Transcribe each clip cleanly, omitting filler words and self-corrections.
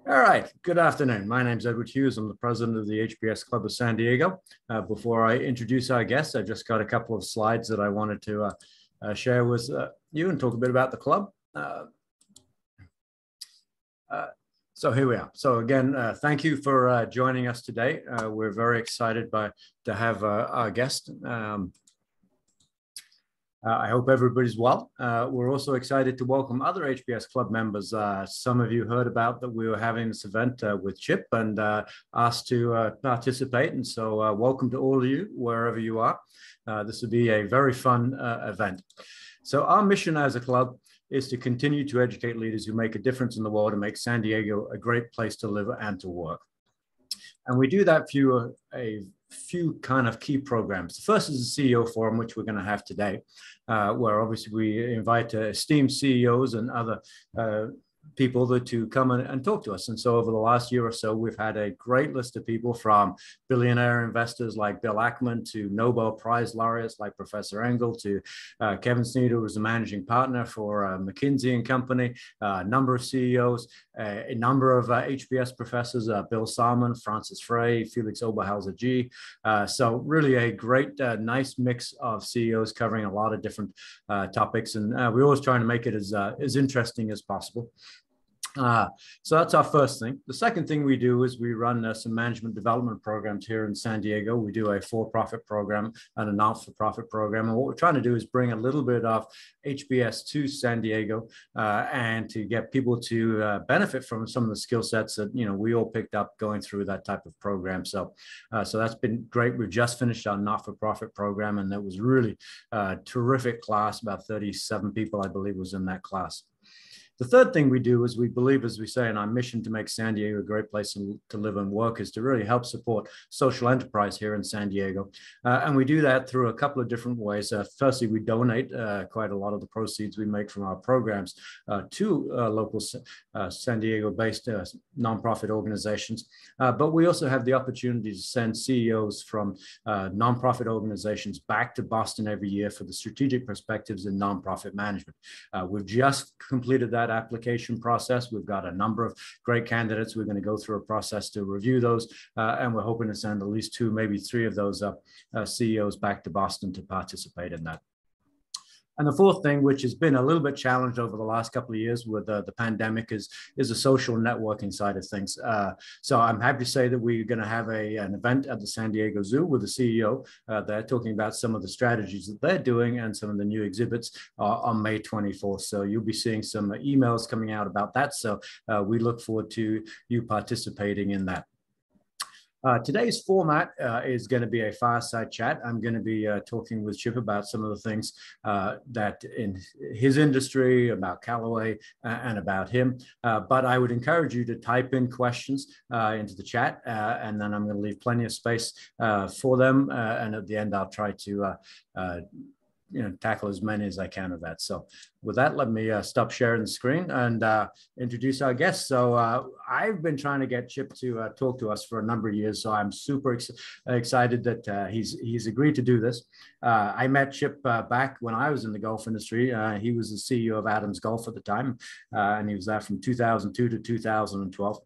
All right. Good afternoon. My name is Edward Hughes. I'm the president of the HBS Club of San Diego. Before I introduce our guests, I've just got a couple of slides that I wanted to share with you and talk a bit about the club. So here we are. So again, thank you for joining us today. We're very excited to have our guest. I hope everybody's well. We're also excited to welcome other HBS Club members. Some of you heard about that we were having this event with Chip and asked to participate. And so welcome to all of you, wherever you are. This will be a very fun event. So our mission as a club is to continue to educate leaders who make a difference in the world and make San Diego a great place to live and to work. And we do that through a few kind of key programs. The first is the CEO Forum, which we're going to have today, where obviously we invite esteemed CEOs and other people to come and talk to us. And so over the last year or so, we've had a great list of people from billionaire investors like Bill Ackman to Nobel Prize laureates like Professor Engel to Kevin Sneeder, who's the managing partner for McKinsey and Company, a number of CEOs, a number of HBS professors, Bill Salmon, Francis Frey, Felix Oberhauser G. So really a great, nice mix of CEOs covering a lot of different topics. And we're always trying to make it as interesting as possible. So that's our first thing. The second thing we do is we run some management development programs here in San Diego. We do a for-profit program and a not-for-profit program. And what we're trying to do is bring a little bit of HBS to San Diego and to get people to benefit from some of the skill sets that, we all picked up going through that type of program. So that's been great. We've just finished our not-for-profit program, and that was really a terrific class. About 37 people, I believe, was in that class. The third thing we do is we believe, as we say, in our mission to make San Diego a great place to live and work is to really help support social enterprise here in San Diego. And we do that through a couple of different ways. Firstly, we donate quite a lot of the proceeds we make from our programs to local San Diego-based nonprofit organizations. But we also have the opportunity to send CEOs from nonprofit organizations back to Boston every year for the strategic perspectives in nonprofit management. We've just completed that application process. We've got a number of great candidates. We're going to go through a process to review those, and we're hoping to send at least 2, maybe 3 of those CEOs back to Boston to participate in that. And the fourth thing, which has been a little bit challenged over the last couple of years with the pandemic, is the social networking side of things. So I'm happy to say that we're going to have an event at the San Diego Zoo with the CEO. They're talking about some of the strategies that they're doing and some of the new exhibits on May 24th. So you'll be seeing some emails coming out about that. So we look forward to you participating in that. Today's format is going to be a fireside chat. I'm going to be talking with Chip about some of the things that in his industry, about Callaway and about him. But I would encourage you to type in questions into the chat, and then I'm going to leave plenty of space for them. And at the end, I'll try to tackle as many as I can of that. So with that, let me stop sharing the screen and introduce our guest. So I've been trying to get Chip to talk to us for a number of years. So I'm super excited that he's agreed to do this. I met Chip back when I was in the golf industry. He was the CEO of Adams Golf at the time, and he was there from 2002 to 2012.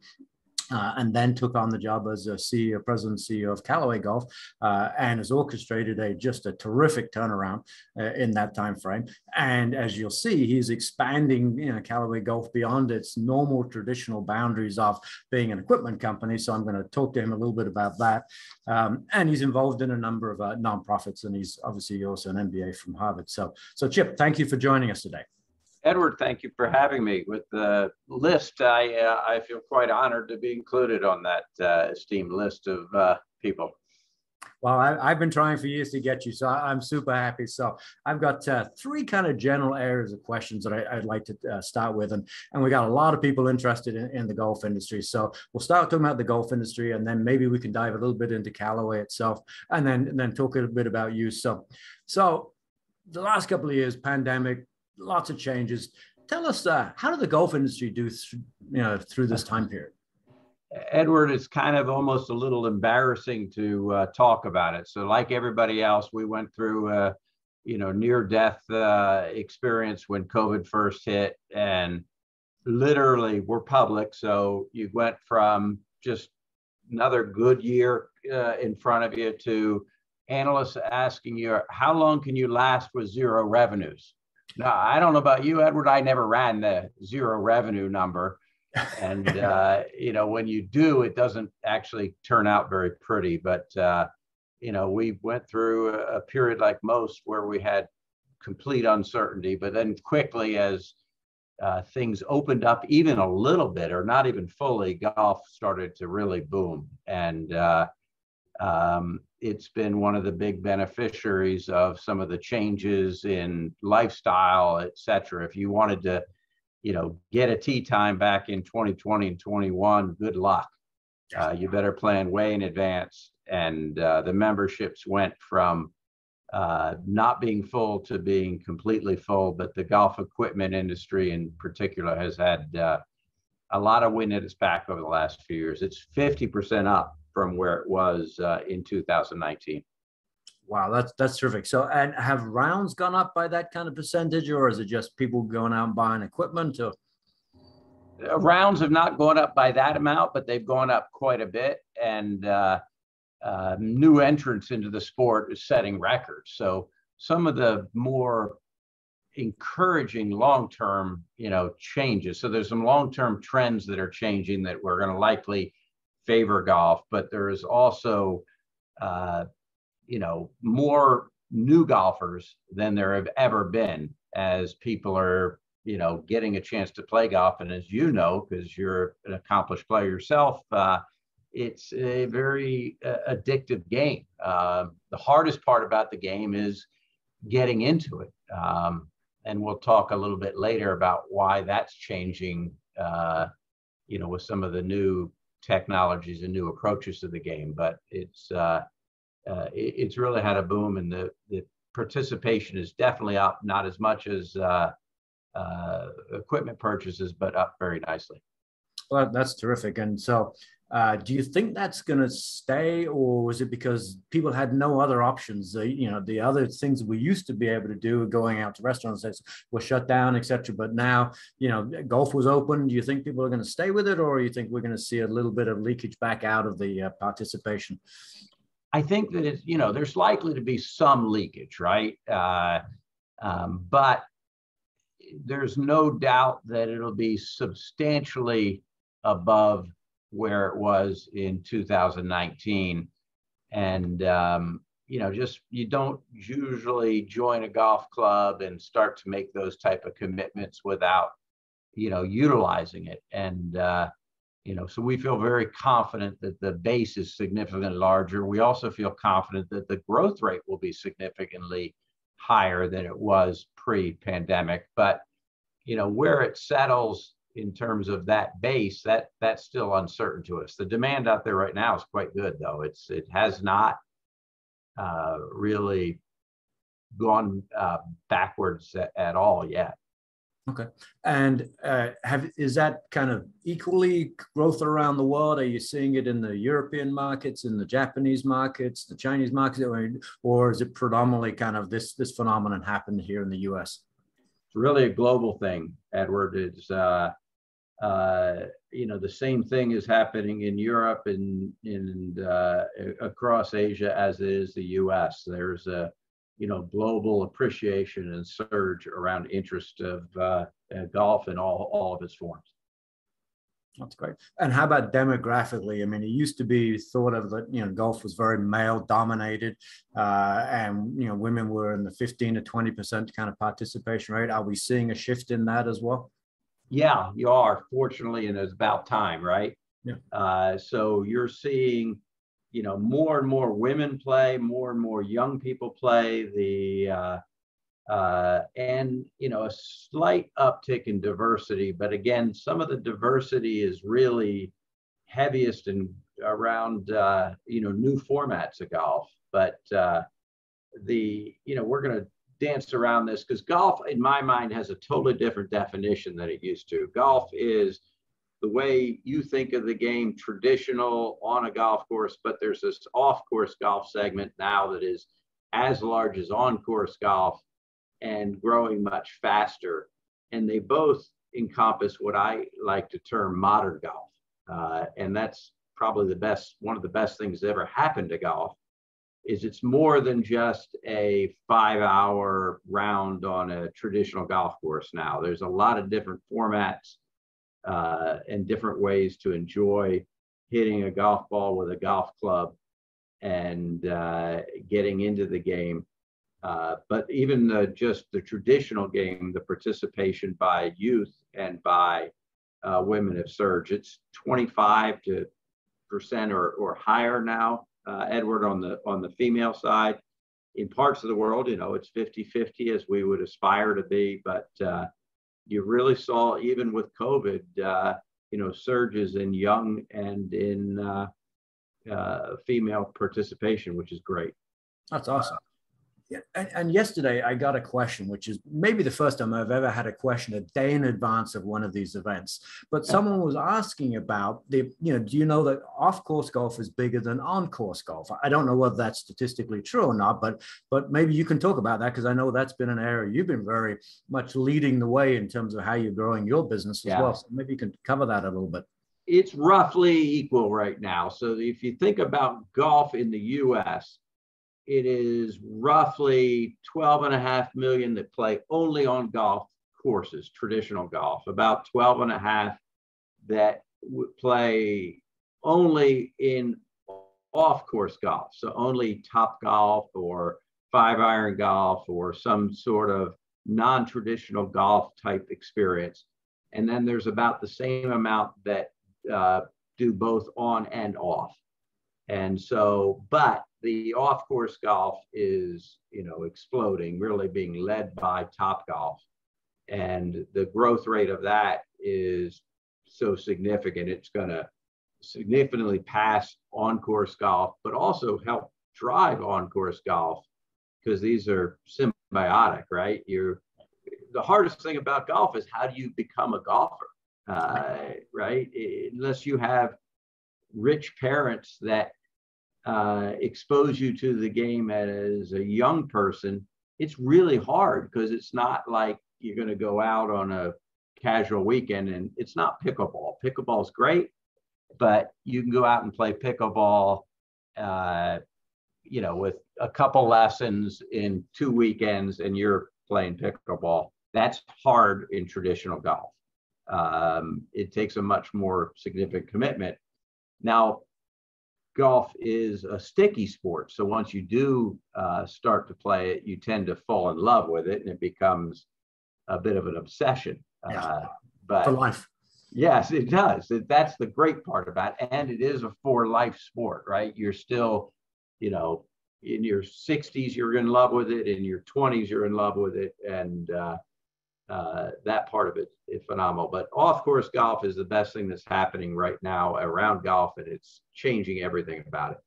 And then took on the job as a CEO, president and CEO of Callaway Golf, and has orchestrated just a terrific turnaround in that time frame. And as you'll see, he's expanding Callaway Golf beyond its normal traditional boundaries of being an equipment company. So I'm going to talk to him a little bit about that. And he's involved in a number of nonprofits, and he's obviously also an MBA from Harvard. So Chip, thank you for joining us today. Edward, thank you for having me. With the list, I feel quite honored to be included on that esteemed list of people. Well, I've been trying for years to get you, so I'm super happy. So I've got 3 kind of general areas of questions that I'd like to start with. And we got a lot of people interested in the golf industry. So we'll start talking about the golf industry, and then maybe we can dive a little bit into Callaway itself, and then talk a little bit about you. So the last couple of years, pandemic, lots of changes. Tell us, how did the golf industry do through this time period? Edward, it's kind of almost a little embarrassing to talk about it. So like everybody else, we went through near-death experience when COVID first hit, and literally were public. So you went from just another good year in front of you to analysts asking you, how long can you last with zero revenues? Now, I don't know about you, Edward, I never ran the zero revenue number. And, when you do, it doesn't actually turn out very pretty. But, we went through a period like most where we had complete uncertainty, but then quickly as things opened up even a little bit, or not even fully, golf started to really boom. And it's been one of the big beneficiaries of some of the changes in lifestyle, et cetera. If you wanted to, get a tee time back in 2020 and 21, good luck. You better plan way in advance. And the memberships went from not being full to being completely full, but the golf equipment industry in particular has had a lot of wind at its back over the last few years. It's 50% up from where it was in 2019. Wow, that's terrific. So, and have rounds gone up by that kind of percentage, or is it just people going out and buying equipment? Or rounds have not gone up by that amount, but they've gone up quite a bit. And new entrants into the sport is setting records. So some of the more encouraging long-term, changes. So there's some long-term trends that are changing that we're going to likely favor golf, but there is also, more new golfers than there have ever been as people are, getting a chance to play golf. And as you know, because you're an accomplished player yourself, it's a very addictive game. The hardest part about the game is getting into it. And we'll talk a little bit later about why that's changing, with some of the new technologies and new approaches to the game. But it's really had a boom, and the participation is definitely up, not as much as equipment purchases, but up very nicely. Well, that's terrific. And so do you think that's going to stay, or was it because people had no other options? The other things we used to be able to do, going out to restaurants, were shut down, etc. But now, golf was open. Do you think people are going to stay with it, or do you think we're going to see a little bit of leakage back out of the participation? I think that it's, there's likely to be some leakage, right? But there's no doubt that it'll be substantially above where it was in 2019. And, you don't usually join a golf club and start to make those type of commitments without, utilizing it. And, so we feel very confident that the base is significantly larger. We also feel confident that the growth rate will be significantly higher than it was pre-pandemic. But, where it settles in terms of that base, that's still uncertain to us. The demand out there right now is quite good, though. It has not really gone backwards at all yet. Okay. And is that kind of equally growth around the world? Are you seeing it in the European markets, in the Japanese markets, the Chinese markets, or is it predominantly kind of this phenomenon happened here in the US? It's really a global thing, Edward. It's the same thing is happening in Europe and across Asia as it is the US. There's a global appreciation and surge around interest of golf in all of its forms. That's great. And how about demographically? I mean, it used to be thought of that, golf was very male dominated, and, women were in the 15 to 20% kind of participation rate. Are we seeing a shift in that as well? Yeah, you are, fortunately, and it's about time, right? Yeah. So you're seeing, more and more women play, more and more young people play, and, a slight uptick in diversity. But again, some of the diversity is really heaviest in around, new formats of golf. But we're going to dance around this because golf, in my mind, has a totally different definition than it used to. Golf is the way you think of the game, traditional on a golf course, but there's this off-course golf segment now that is as large as on-course golf and growing much faster. And they both encompass what I like to term modern golf. And that's probably one of the best things that ever happened to golf, is it's more than just a 5-hour round on a traditional golf course now. There's a lot of different formats and different ways to enjoy hitting a golf ball with a golf club and getting into the game. But even just the traditional game, the participation by youth and by women have surged. It's 25% or higher now, Edward, on the female side. In parts of the world, it's 50-50 as we would aspire to be. But you really saw, even with COVID, surges in young and in female participation, which is great. That's awesome. Yeah, and yesterday I got a question, which is maybe the first time I've ever had a question a day in advance of one of these events. But someone was asking about do you know that off-course golf is bigger than on-course golf? I don't know whether that's statistically true or not, but maybe you can talk about that, because I know that's been an area you've been very much leading the way in terms of how you're growing your business as well. So maybe you can cover that a little bit. It's roughly equal right now. So if you think about golf in the U.S., it is roughly 12.5 million that play only on golf courses, traditional golf, about 12.5 that play only in off-course golf. So only Top Golf or 5-iron golf or some sort of non-traditional golf type experience. And then there's about the same amount that do both on and off. And so, but the off-course golf is, exploding, really being led by Top Golf. And the growth rate of that is so significant. It's going to significantly pass on-course golf, but also help drive on-course golf, because these are symbiotic, right? The hardest thing about golf is, how do you become a golfer, right? Unless you have rich parents that expose you to the game as a young person, it's really hard, because it's not like you're going to go out on a casual weekend, and it's not pickleball. Pickleball is great, but you can go out and play pickleball, with a couple lessons in 2 weekends, and you're playing pickleball. That's hard in traditional golf. It takes a much more significant commitment. Now, golf is a sticky sport. So once you do start to play it, you tend to fall in love with it, and it becomes a bit of an obsession. But for life. Yes, it does. That's the great part about it. And it is a for-life sport, right? You're still, in your 60s, you're in love with it. In your 20s, you're in love with it. And that part of it is phenomenal. But off-course golf is the best thing that's happening right now around golf, and it's changing everything about it.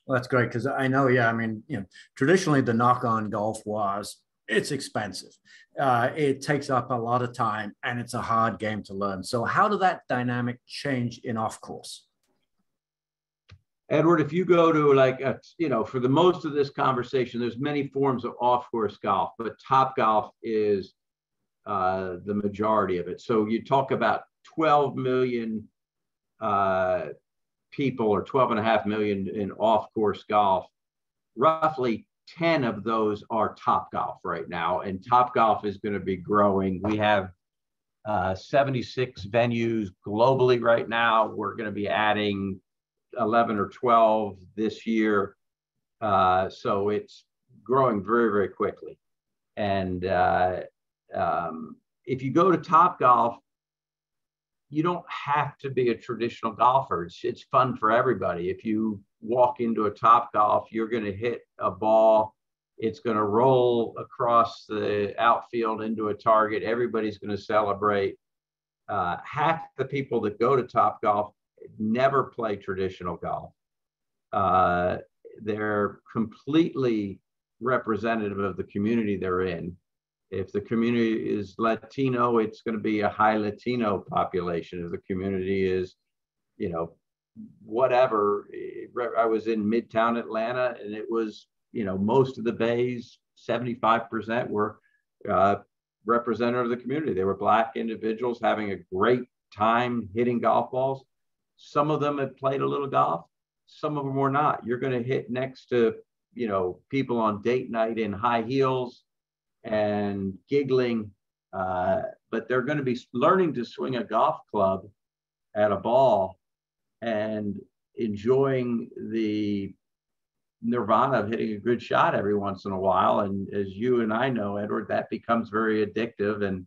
Well, that's great, because I know, traditionally the knock on golf was it's expensive. It takes up a lot of time, and it's a hard game to learn. So how did that dynamic change in off-course? Edward, if you go to for the most of this conversation, there's many forms of off-course golf, but Top Golf is the majority of it. So you talk about 12 million people, or 12.5 million in off-course golf. Roughly 10 of those are Top Golf right now, and Top Golf is going to be growing. We have 76 venues globally right now. We're going to be adding 11 or 12 this year. So it's growing very, very quickly. And if you go to Top Golf, you don't have to be a traditional golfer. It's fun for everybody. If you walk into a Top Golf, you're going to hit a ball. It's going to roll across the outfield into a target. Everybody's going to celebrate. Half the people that go to Top Golf never play traditional golf. They're completely representative of the community they're in. If the community is Latino, it's going to be a high Latino population. If the community is, whatever. I was in Midtown Atlanta, and it was, most of the bays, 75% were representative of the community. They were Black individuals having a great time hitting golf balls. Some of them had played a little golf. Some of them were not. You're going to hit next to, people on date night in high heels and giggling, but they're going to be learning to swing a golf club at a ball and enjoying the nirvana of hitting a good shot every once in a while. And as you and I know, Edward, that becomes very addictive. And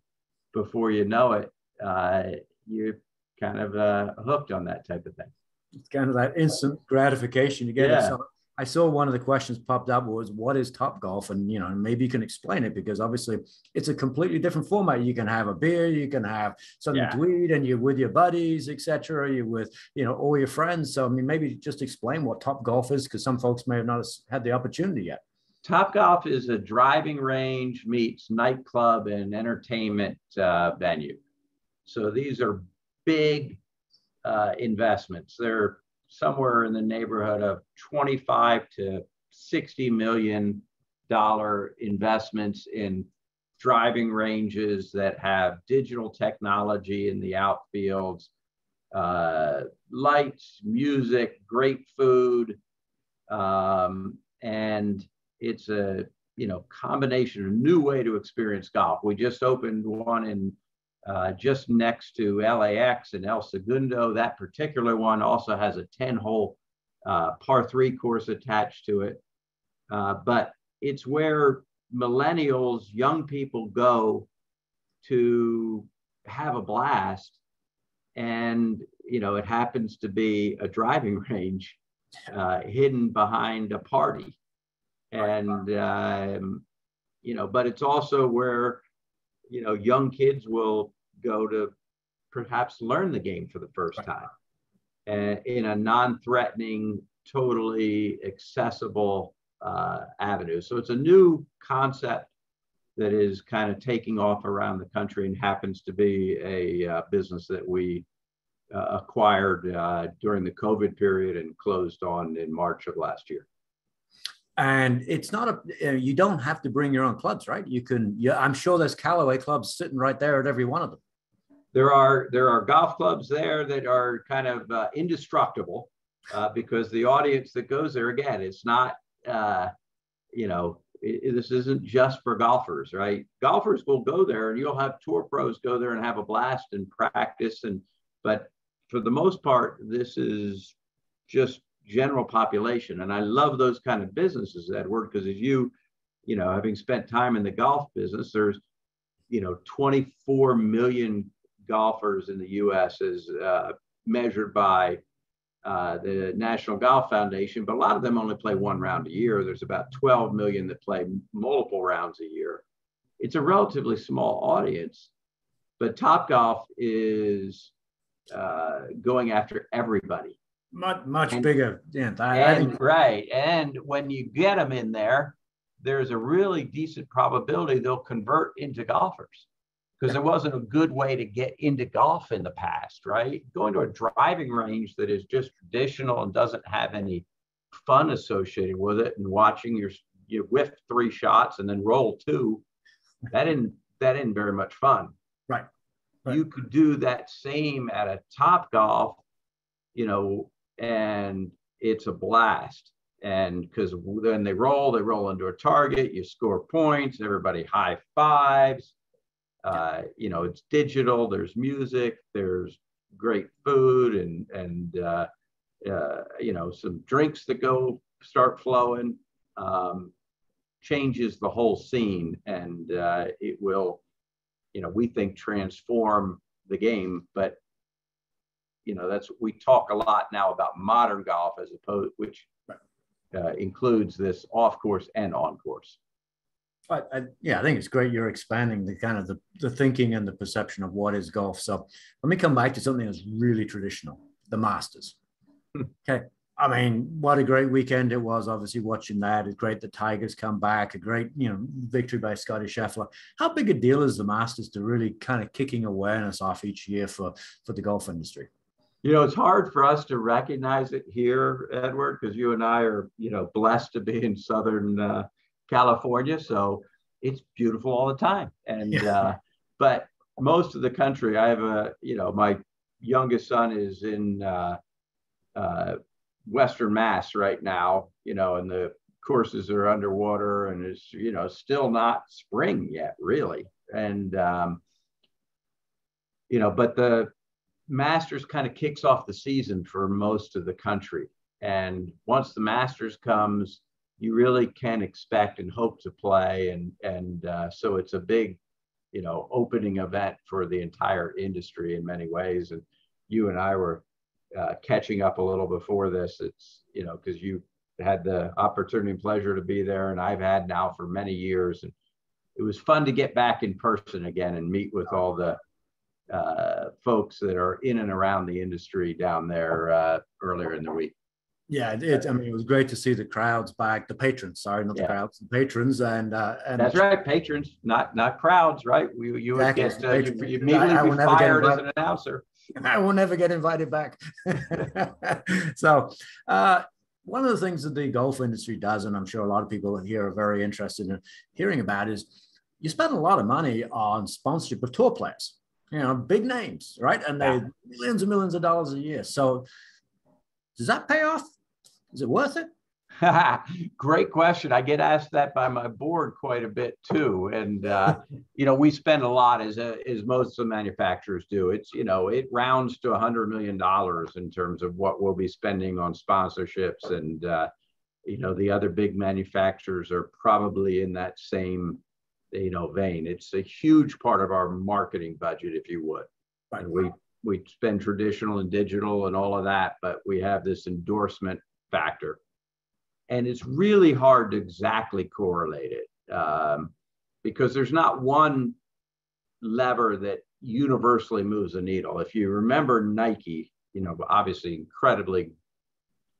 before you know it, you're kind of hooked on that type of thing. It's kind of that instant gratification you get. Yeah. So I saw one of the questions popped up was, what is Topgolf? And, maybe you can explain it, because obviously it's a completely different format. You can have a beer, you can have something to eat, and you're with your buddies, etc. You're with, all your friends. So, maybe just explain what Topgolf is, because some folks may have not had the opportunity yet. Topgolf is a driving range meets nightclub and entertainment venue. So these are big investments. They're somewhere in the neighborhood of $25 to $60 million investments in driving ranges that have digital technology in the outfields, lights, music, great food, and it's a combination, a new way to experience golf. We just opened one in just next to LAX in El Segundo. That particular one also has a 10-hole par 3 course attached to it. But it's where millennials, young people go to have a blast. And, it happens to be a driving range hidden behind a party. And, but it's also where, young kids will go to perhaps learn the game for the first time, and in a non-threatening, totally accessible avenue. So it's a new concept that is kind of taking off around the country, and happens to be a business that we acquired during the COVID period and closed on in March of last year. And it's not you don't have to bring your own clubs, right? You can, I'm sure there's Callaway clubs sitting right there at every one of them. There are golf clubs there that are kind of indestructible because the audience that goes there, again, it's not, this isn't just for golfers, right? Golfers will go there, and you'll have tour pros go there and have a blast and practice. But for the most part, this is just general population. And I love those kind of businesses, Edward, because as having spent time in the golf business, there's, 24 million golfers in the US as measured by the National Golf Foundation, but a lot of them only play one round a year. There's about 12 million that play multiple rounds a year. It's a relatively small audience, but Topgolf is going after everybody. Much bigger. Yeah, right. And when you get them in there, there's a really decent probability they'll convert into golfers, because there wasn't a good way to get into golf in the past, right? Going to a driving range that is just traditional and doesn't have any fun associated with it, and watching you whiff 3 shots and then roll 2, that isn't very much fun. Right. You could do that same at a Topgolf, and it's a blast. And because then they roll into a target, you score points, everybody high fives. It's digital, there's music, there's great food, and some drinks that start flowing, changes the whole scene. And it will, we think, transform the game. But we talk a lot now about modern golf, as opposed, which includes this off course and on course. I think it's great you're expanding the kind of the thinking and the perception of what is golf. So let me come back to something that's really traditional, the Masters. Okay. I mean, what a great weekend it was, obviously, watching that. It's great the Tigers come back, a great, victory by Scottie Scheffler. How big a deal is the Masters to really kind of kicking awareness off each year for the golf industry? It's hard for us to recognize it here, Edward, because you and I are, blessed to be in Southern California. So it's beautiful all the time. And but most of the country, I have my youngest son is in Western Mass right now, and the courses are underwater, and it's, still not spring yet, really. And, but the Masters kind of kicks off the season for most of the country. And once the Masters comes, you really can expect and hope to play. And so it's a big, opening event for the entire industry in many ways. And you and I were catching up a little before this. It's, because you had the opportunity and pleasure to be there, and I've had now for many years. And it was fun to get back in person again and meet with all the folks that are in and around the industry down there earlier in the week. Yeah, it was great to see the crowds back, the patrons, sorry, not the crowds, the patrons. And that's right, patrons, not crowds, right? You would get, you immediately be fired as an announcer. I will never get invited back. So one of the things that the golf industry does, and I'm sure a lot of people here are very interested in hearing about, is you spend a lot of money on sponsorship of tour players, big names, right? And they millions and millions of dollars a year. So does that pay off? Is it worth it? Great question. I get asked that by my board quite a bit too. And, we spend a lot as most of the manufacturers do. It's, it rounds to $100 million in terms of what we'll be spending on sponsorships. And, the other big manufacturers are probably in that same, vein. It's a huge part of our marketing budget, if you would. And we spend traditional and digital and all of that, but we have this endorsement factor. And it's really hard to exactly correlate it because there's not one lever that universally moves a needle. If you remember Nike, obviously incredibly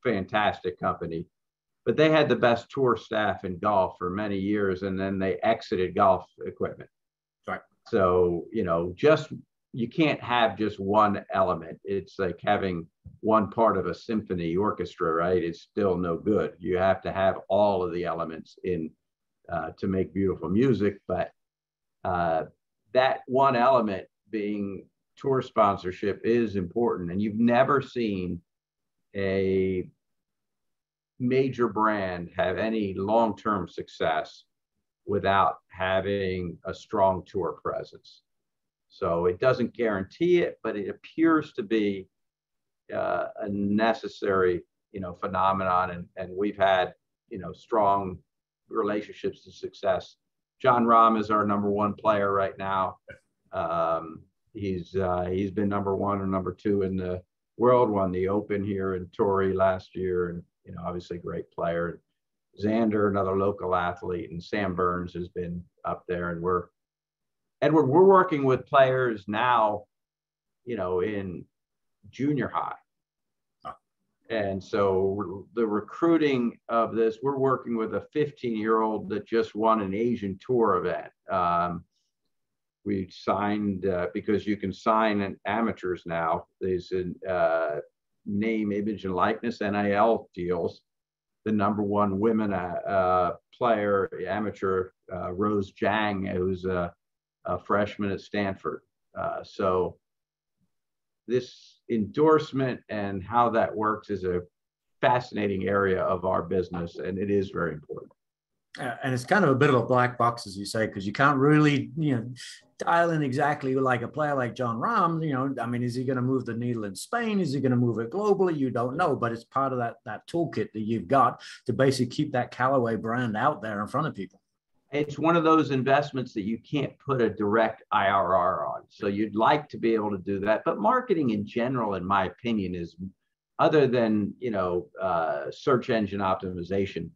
fantastic company, but they had the best tour staff in golf for many years, and then they exited golf equipment. Right. So, you can't have just one element. It's like having one part of a symphony orchestra, right? It's still no good. You have to have all of the elements in to make beautiful music. But that one element being tour sponsorship is important. And you've never seen a major brand have any long-term success without having a strong tour presence. So it doesn't guarantee it, but it appears to be a necessary, phenomenon. And we've had, strong relationships to success. Jon Rahm is our number one player right now. He's been number one or number two in the world, won the Open here in Torrey last year, and obviously a great player. Xander, another local athlete, and Sam Burns has been up there, and we're working with players now, in junior high. And so the recruiting of this, we're working with a 15-year-old that just won an Asian Tour event. We signed, because you can sign in amateurs now, there's a name, image, and likeness, NIL deals. The number one women player, amateur, Rose Zhang, who's a freshman at Stanford. So this endorsement and how that works is a fascinating area of our business, and it is very important. And it's kind of a bit of a black box, as you say, because you can't really, dial in exactly like a player like Jon Rahm. Is he going to move the needle in Spain? Is he going to move it globally? You don't know, but it's part of that toolkit that you've got to basically keep that Callaway brand out there in front of people. It's one of those investments that you can't put a direct IRR on. So you'd like to be able to do that. But marketing in general, in my opinion, is, other than, search engine optimization,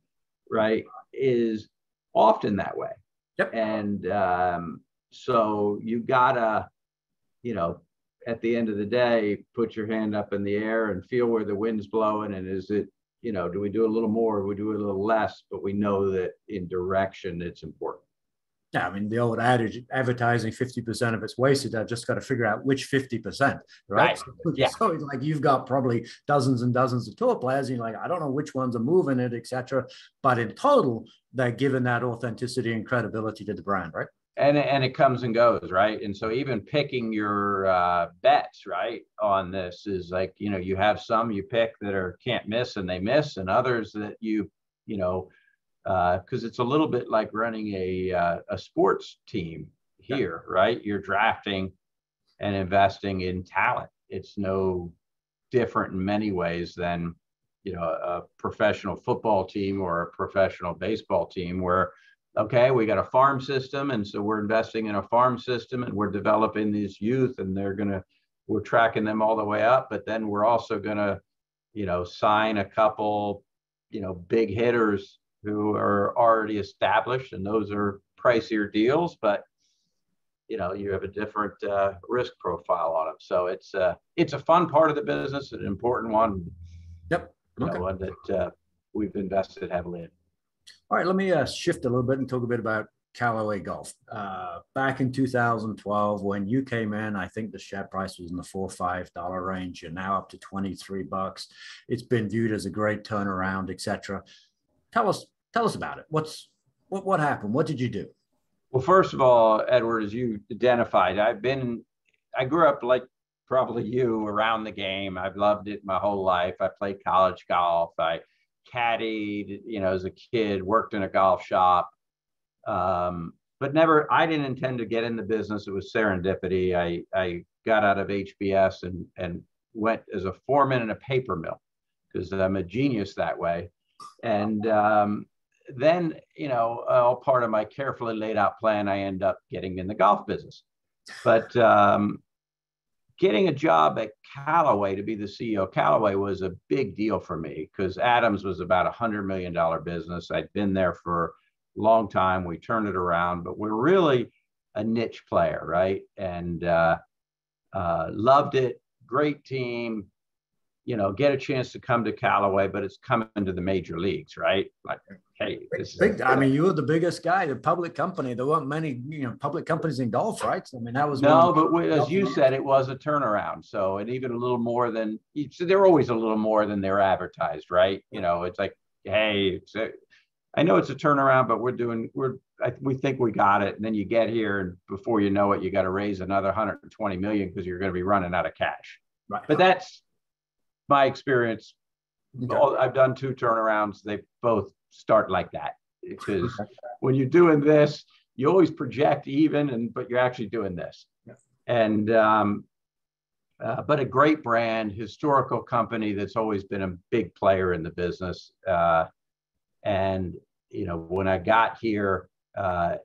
right, is often that way. Yep. And so you gotta, at the end of the day, put your hand up in the air and feel where the wind's blowing. And is it, do we do a little more? Or we do a little less? But we know that in direction, it's important. Yeah, I mean, the old adage, advertising 50% of it's wasted. I've just got to figure out which 50%, right? Right. So, Yeah. so it's like you've got probably dozens and dozens of tour players, and you're like, I don't know which ones are moving it, etc. But in total, they're giving that authenticity and credibility to the brand, right? And it comes and goes, right? And so even picking your bets, right, on this is like, you have some you pick that are can't miss and they miss, and others that you know, because it's a little bit like running a sports team here, right? You're drafting and investing in talent. It's no different in many ways than a professional football team or a professional baseball team where, okay, we got a farm system, and so we're investing in a farm system and we're developing these youth, and we're tracking them all the way up, but then we're also gonna sign a couple big hitters who are already established, and those are pricier deals, but you have a different risk profile on them. So it's a fun part of the business, an important one. Yep. Okay. One that we've invested heavily in. All right, let me shift a little bit and talk a bit about Callaway Golf. Back in 2012, when you came in, I think the share price was in the $4 or $5 range. You're now up to $23. It's been viewed as a great turnaround, etc. Tell us about it. What happened? What did you do? Well, first of all, Edward, as you identified, I grew up like probably you around the game. I've loved it my whole life. I played college golf. I caddied, as a kid, worked in a golf shop. But I didn't intend to get in the business. It was serendipity. I got out of HBS and went as a foreman in a paper mill because I'm a genius that way. And then, all part of my carefully laid out plan, I end up getting in the golf business. But getting a job at Callaway to be the CEO of Callaway was a big deal for me because Adams was about a $100 million business. I'd been there for a long time. We turned it around, but we're really a niche player, right? And loved it. Great team. Get a chance to come to Callaway, but it's coming to the major leagues, right? Like, hey, this is I mean, you were the biggest guy, the public company. There weren't many, public companies in golf, right? So, I mean, that was as you said, it was a turnaround. So, and even a little more than they're always a little more than they're advertised, right? It's like, hey, I know it's a turnaround, but we think we got it. And then you get here, and before you know it, you got to raise another 120 million because you're going to be running out of cash. Right. But that's my experience. Okay. I've done 2 turnarounds. They both start like that because when you're doing this, you always project even, but you're actually doing this. Yeah. And but a great brand, historical company that's always been a big player in the business. And when I got here,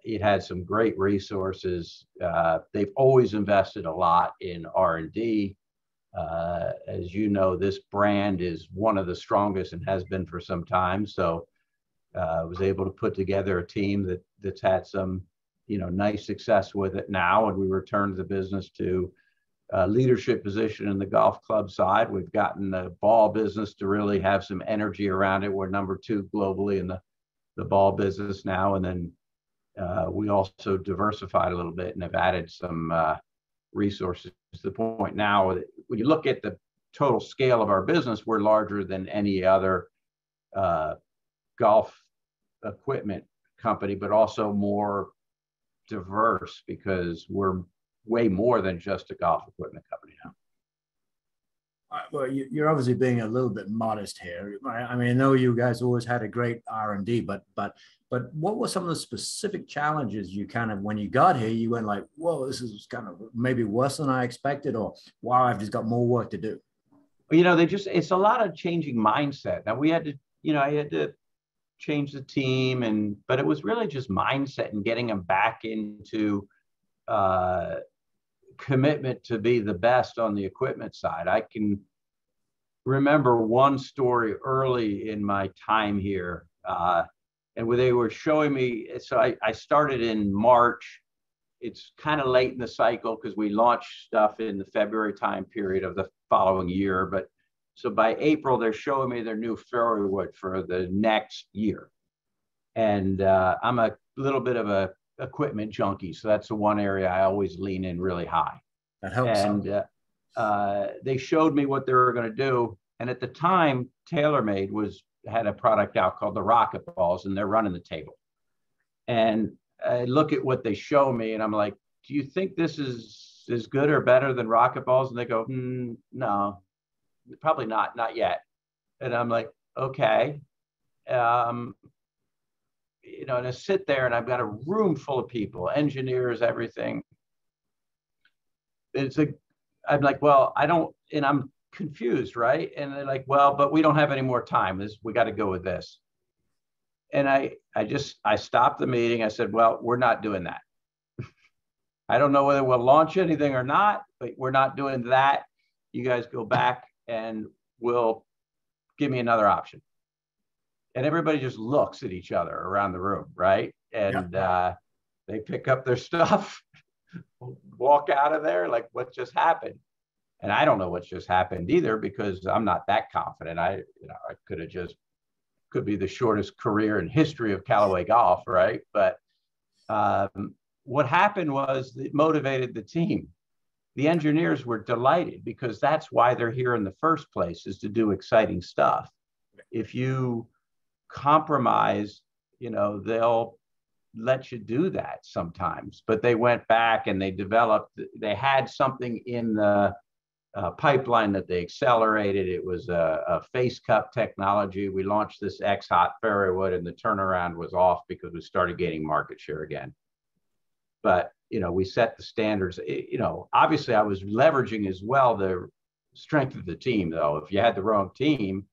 it had some great resources. They've always invested a lot in R&D. As you know, this brand is one of the strongest and has been for some time. So I was able to put together a team that's had some, nice success with it now. And we returned the business to a leadership position in the golf club side. We've gotten the ball business to really have some energy around it. We're number 2 globally in the ball business now. And then we also diversified a little bit and have added some resources to the point now that when you look at the total scale of our business, we're larger than any other golf equipment company, but also more diverse because we're way more than just a golf equipment company now. Well, you're obviously being a little bit modest here. I mean, I know you guys always had a great R&D, but what were some of the specific challenges you kind of, when you got here, you went like, whoa, this is kind of maybe worse than I expected, or wow, I've just got more work to do? It's a lot of changing mindset. Now we had to, I had to change the team, but it was really just mindset and getting them back into commitment to be the best on the equipment side. I can remember one story early in my time here, and where they were showing me. So I started in March. It's kind of late in the cycle because we launched stuff in the February time period of the following year. But so by April, they're showing me their new fairway wood for the next year. And I'm a little bit of a equipment junkie. So that's the one area I always lean in really high. That helps. And they showed me what they were going to do. And at the time, TaylorMade had a product out called the Rocket Balls, and they're running the table. And I look at what they show me, and I'm like, do you think this is good or better than Rocket Balls? And they go, no, probably not yet. And I'm like, okay. And I sit there and I've got a room full of people, engineers, everything. I'm like, well, and I'm confused, right? And they're like, well, but we don't have any more time. We got to go with this. And I stopped the meeting. I said, well, we're not doing that. I don't know whether we'll launch anything or not, but we're not doing that. You guys go back and we'll give me another option. And everybody just looks at each other around the room, right? And they pick up their stuff, walk out of there like, what just happened? And I don't know what just happened either, because I'm not that confident. I could be the shortest career in history of Callaway golf, right? But what happened was it motivated the team. The engineers were delighted, because that's why they're here in the first place, is to do exciting stuff. If you compromise, they'll let you do that sometimes. But they went back and they had something in the pipeline that they accelerated. It was a face cup technology. We launched this X Hot fairway wood, and the turnaround was off because we started gaining market share again. But we set the standards. Obviously I was leveraging as well the strength of the team, though. If you had the wrong team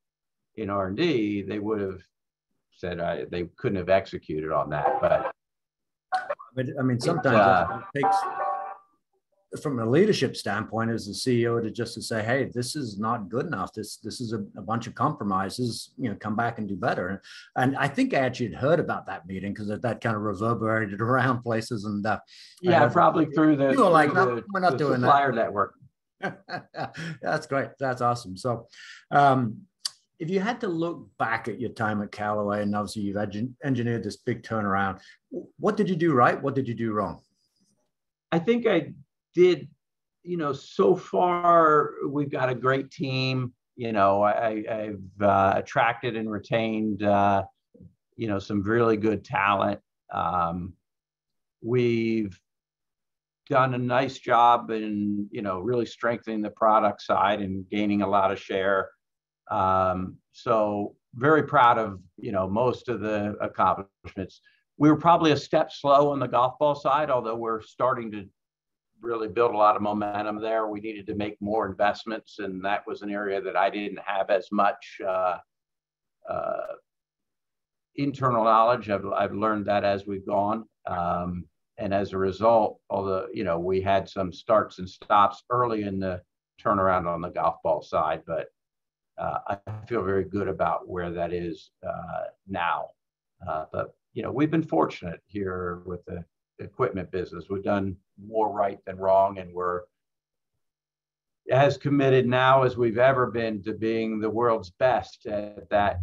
in R&D, they would have said they couldn't have executed on that. But I mean, sometimes it takes, from a leadership standpoint, as the CEO, to say, hey, this is not good enough. This is a bunch of compromises, come back and do better. And I think I actually had heard about that meeting, because that kind of reverberated around places. And probably through the, you were like, no, we're not doing that. Supplier network. That's great. That's awesome. So if you had to look back at your time at Callaway, and obviously you've engineered this big turnaround, what did you do right? What did you do wrong? I think I did, so far we've got a great team. I've attracted and retained, some really good talent. We've done a nice job in, really strengthening the product side and gaining a lot of share. So very proud of, most of the accomplishments. We were probably a step slow on the golf ball side, although we're starting to really build a lot of momentum there. We needed to make more investments, and that was an area that I didn't have as much internal knowledge. I've learned that as we've gone. And as a result, although, we had some starts and stops early in the turnaround on the golf ball side, but I feel very good about where that is now. But, we've been fortunate here with the equipment business. We've done more right than wrong, and we're as committed now as we've ever been to being the world's best at that,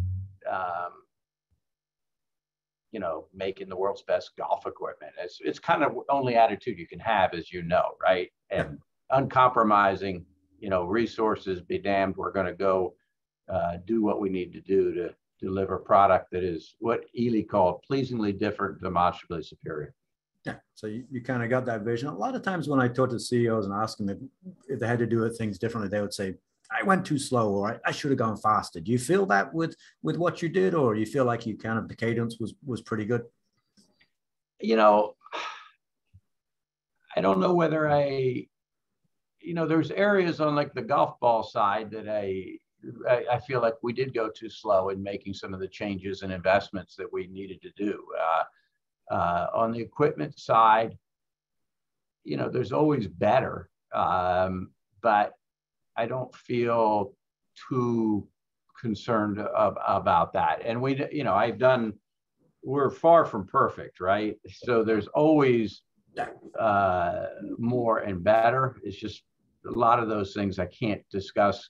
making the world's best golf equipment. It's kind of only attitude you can have, as right? And uncompromising, resources be damned. We're going to go do what we need to do to deliver product that is what Ely called pleasingly different, demonstrably superior. Yeah, so you kind of got that vision. A lot of times when I talk to CEOs and ask them if they had to do things differently, they would say, I went too slow, or I should have gone faster. Do you feel that with what you did, or you feel like the cadence was pretty good? I don't know whether there's areas on like the golf ball side that I feel like we did go too slow in making some of the changes and investments that we needed to do. On the equipment side, there's always better, but I don't feel too concerned about that. And we're far from perfect, right? So there's always more and better. It's just a lot of those things I can't discuss,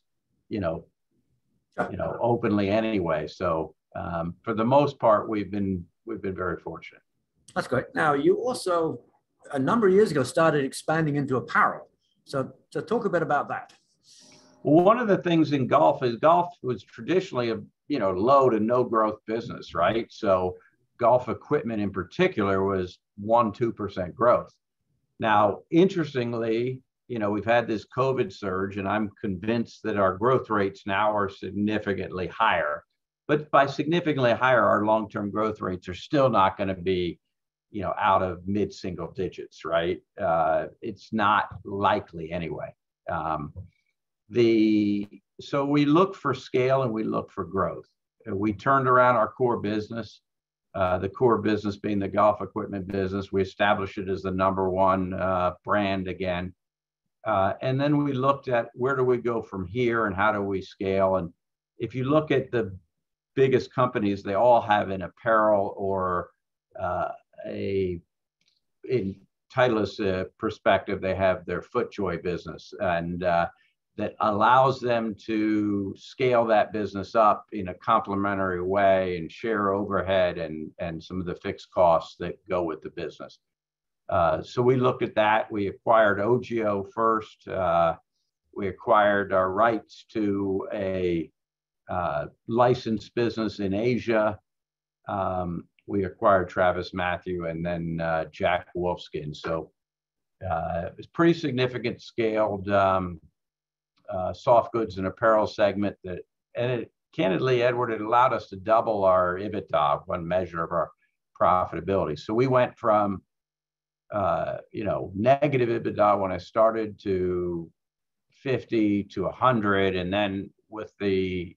openly anyway. So for the most part, we've been very fortunate. That's great. Now, you also, a number of years ago, started expanding into apparel. So talk a bit about that. Well, one of the things in golf is golf was traditionally a low to no growth business, right? So golf equipment in particular was 1-2% growth. Now, interestingly, we've had this COVID surge, and I'm convinced that our growth rates now are significantly higher. But by significantly higher, our long-term growth rates are still not going to be, out of mid-single digits, right? It's not likely anyway. So we look for scale and we look for growth. We turned around our core business, the core business being the golf equipment business. We established it as the number one brand again. And then we looked at where do we go from here and how do we scale? And if you look at the biggest companies, they all have an apparel or in Titleist's perspective, they have their FootJoy business, and that allows them to scale that business up in a complementary way and share overhead and some of the fixed costs that go with the business. So we looked at that. We acquired OGIO first. We acquired our rights to a licensed business in Asia. We acquired TravisMathew and then Jack Wolfskin. So it was pretty significant scaled soft goods and apparel segment candidly, Edward, it allowed us to double our EBITDA, one measure of our profitability. So we went from negative EBITDA when I started to 50 to 100, and then with the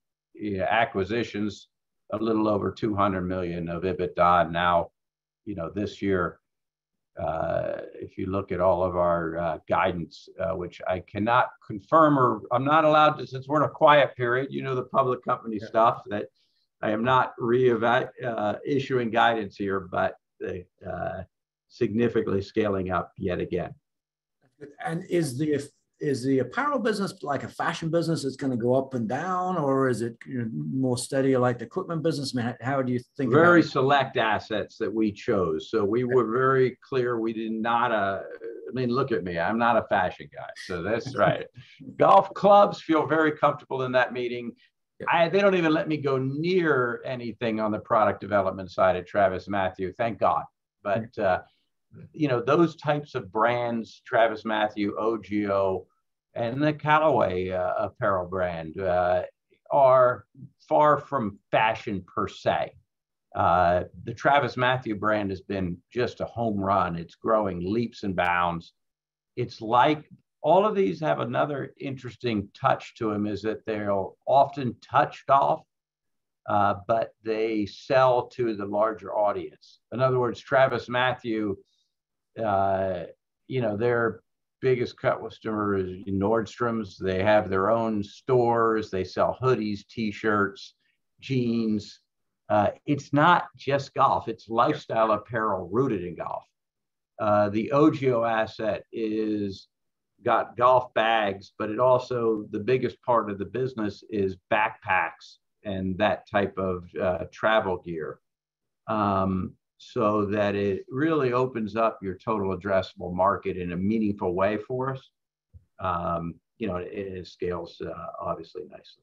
acquisitions, a little over 200 million of EBITDA. Now, this year, if you look at all of our guidance, which I cannot confirm, or I'm not allowed to, since we're in a quiet period, the public company stuff, that I am not issuing guidance here, but significantly scaling up yet again. And is the apparel business like a fashion business that's going to go up and down, or is it more steady like the equipment business? I mean, how do you think? Very select assets that we chose. So we were very clear. We did not, look at me. I'm not a fashion guy. So that's right. Golf clubs feel very comfortable in that meeting. They don't even let me go near anything on the product development side at TravisMathew. Thank God. But, those types of brands, TravisMathew, OGIO, and the Callaway apparel brand are far from fashion per se. The TravisMathew brand has been just a home run. It's growing leaps and bounds. It's like all of these have another interesting touch to them, is that they'll often touch golf, but they sell to the larger audience. In other words, TravisMathew, their biggest customer is Nordstrom's. They have their own stores. They sell hoodies, t-shirts, jeans. It's not just golf. It's lifestyle apparel rooted in golf. The OGIO asset got golf bags, but it also, the biggest part of the business is backpacks and that type of travel gear. So that it really opens up your total addressable market in a meaningful way for us. It scales obviously nicely.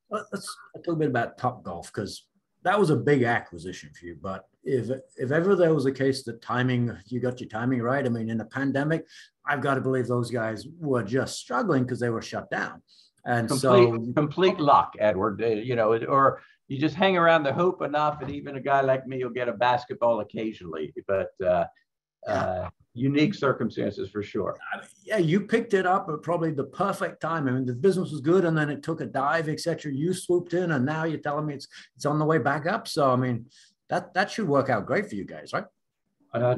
Well, let's talk a bit about Topgolf, because that was a big acquisition for you. But if ever there was a case that you got your timing right. I mean, in the pandemic, I've got to believe those guys were just struggling because they were shut down. And complete luck, Edward. Or you just hang around the hoop enough, and even a guy like me will get a basketball occasionally. But unique circumstances for sure. Yeah, you picked it up at probably the perfect time. I mean, the business was good, and then it took a dive, etc. You swooped in, and now you're telling me it's on the way back up. So I mean, that should work out great for you guys, right?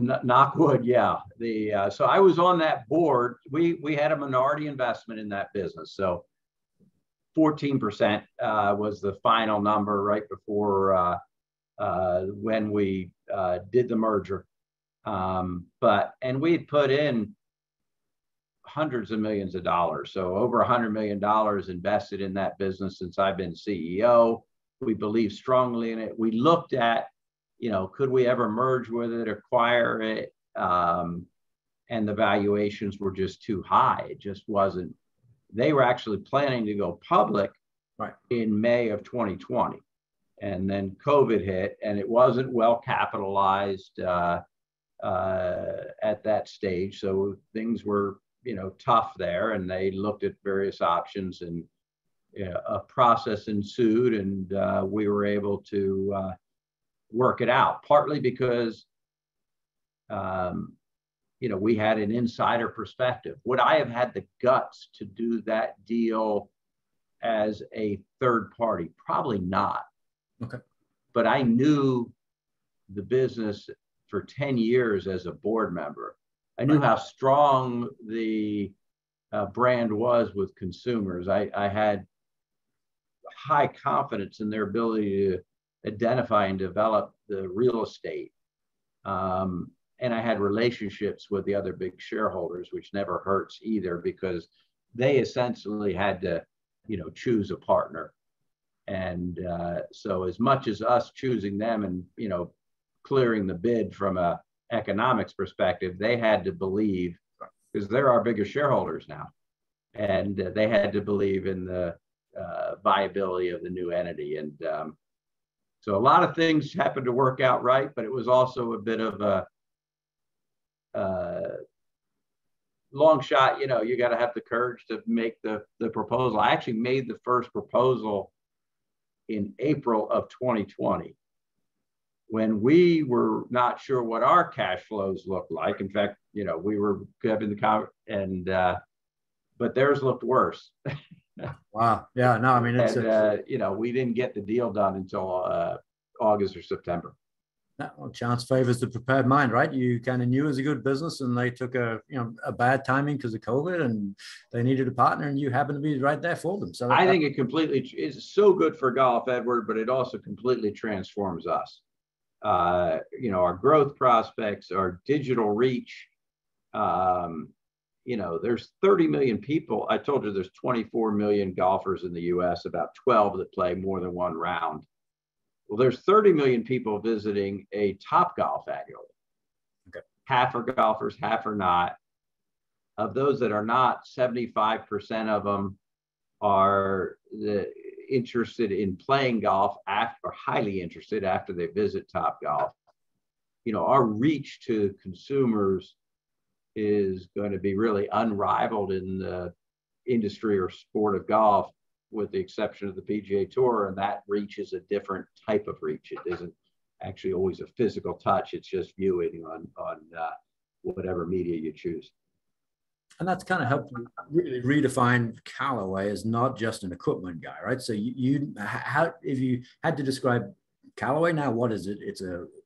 Knock wood, yeah. So I was on that board. We had a minority investment in that business, so 14% was the final number right before when we did the merger. And we had put in hundreds of millions of dollars. So over $100 million invested in that business since I've been CEO. We believe strongly in it. We looked at, could we ever merge with it, acquire it? And the valuations were just too high. It just wasn't. They were actually planning to go public in May of 2020. And then COVID hit, and it wasn't well capitalized at that stage. So things were, tough there, and they looked at various options, and a process ensued, and we were able to work it out, partly because we had an insider perspective. Would I have had the guts to do that deal as a third party? Probably not. Okay. But I knew the business for 10 years as a board member. I knew how strong the brand was with consumers. I had high confidence in their ability to identify and develop the real estate. And I had relationships with the other big shareholders, which never hurts either, because they essentially had to, choose a partner. And so as much as us choosing them and, clearing the bid from a economics perspective, they had to believe, because they're our biggest shareholders now, and they had to believe in the viability of the new entity. And so a lot of things happened to work out right, but it was also a bit of a long shot. You got to have the courage to make the proposal. I actually made the first proposal in April of 2020, when we were not sure what our cash flows looked like. In fact, we were having but theirs looked worse. Wow. Yeah. No, I mean, and, we didn't get the deal done until August or September. Well, chance favors the prepared mind, right? You kind of knew it was a good business, and they took a bad timing because of COVID, and they needed a partner, and you happened to be right there for them. So I think it completely is so good for golf, Edward, but it also completely transforms us. Our growth prospects, our digital reach. There's 30 million people. I told you there's 24 million golfers in the U.S., about 12 that play more than one round. Well, there's 30 million people visiting a Topgolf annually. Okay. Half are golfers, half are not. Of those that are not, 75% of them are interested in playing golf or highly interested after they visit Topgolf. Our reach to consumers is going to be really unrivaled in the industry or sport of golf, with the exception of the PGA Tour, and that reach is a different type of reach. It isn't actually always a physical touch. It's just viewing on whatever media you choose. And that's kind of helped really redefine Callaway as not just an equipment guy, right? So if you had to describe Callaway now, what is it?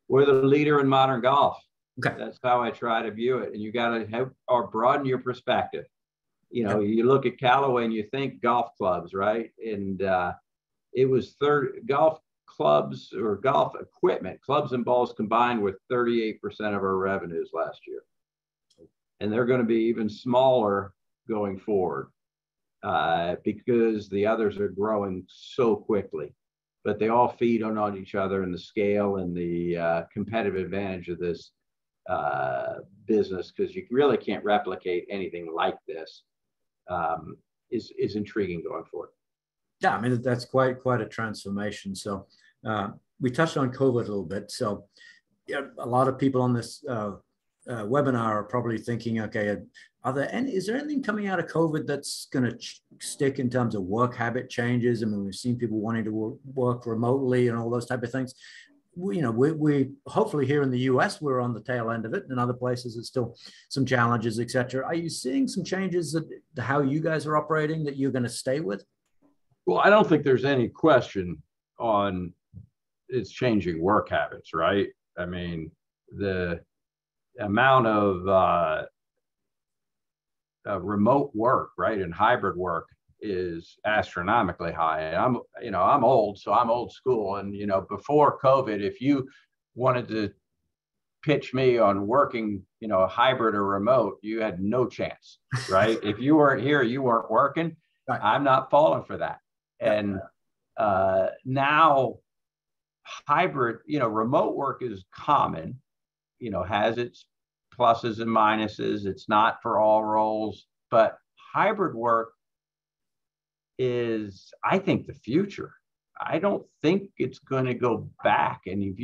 We're the leader in modern golf. Okay. That's how I try to view it. And you got to have or broaden your perspective. You look at Callaway and you think golf clubs, right? And it was golf clubs or golf equipment, clubs and balls combined, with 38% of our revenues last year. And they're going to be even smaller going forward because the others are growing so quickly. But they all feed on each other, and the scale and the competitive advantage of this business, because you really can't replicate anything like this, is intriguing going forward. Yeah, I mean, that's quite a transformation. So we touched on COVID a little bit. So a lot of people on this webinar are probably thinking, okay, is there anything coming out of COVID that's going to stick in terms of work habit changes? I mean, we've seen people wanting to work remotely and all those type of things. We hopefully here in the US, we're on the tail end of it. In other places, it's still some challenges, et cetera. Are you seeing some changes that how you guys are operating that you're going to stay with? Well, I don't think there's any question on it's changing work habits, right? I mean, the amount of remote work, right, and hybrid work is astronomically high. And I'm old, so I'm old school. And, before COVID, if you wanted to pitch me on working, hybrid or remote, you had no chance, right? If you weren't here, you weren't working. Right. I'm not falling for that. And now hybrid, remote work is common, has its pluses and minuses. It's not for all roles, but hybrid work is, I think, the future. I don't think it's going to go back. And if